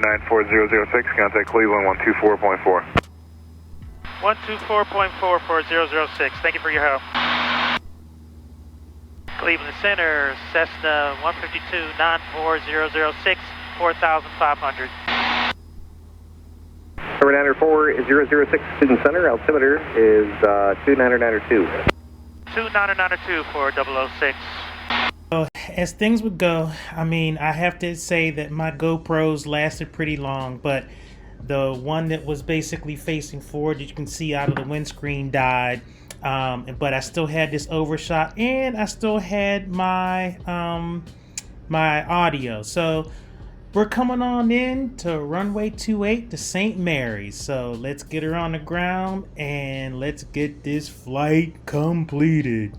94006, contact Cleveland 124.4. 124.4 for 006. Thank you for your help. Cleveland Center, Cessna 152 94006, 4,500. Number 94006, Student Center, altimeter is 2992. 2992 for 006. So, as things would go, I mean, I have to say that my GoPros lasted pretty long, but the one that was basically facing forward, that you can see out of the windscreen, died. But I still had this overshot, and I still had my my audio. So we're coming on in to runway 28 to St. Mary's. So let's get her on the ground and let's get this flight completed.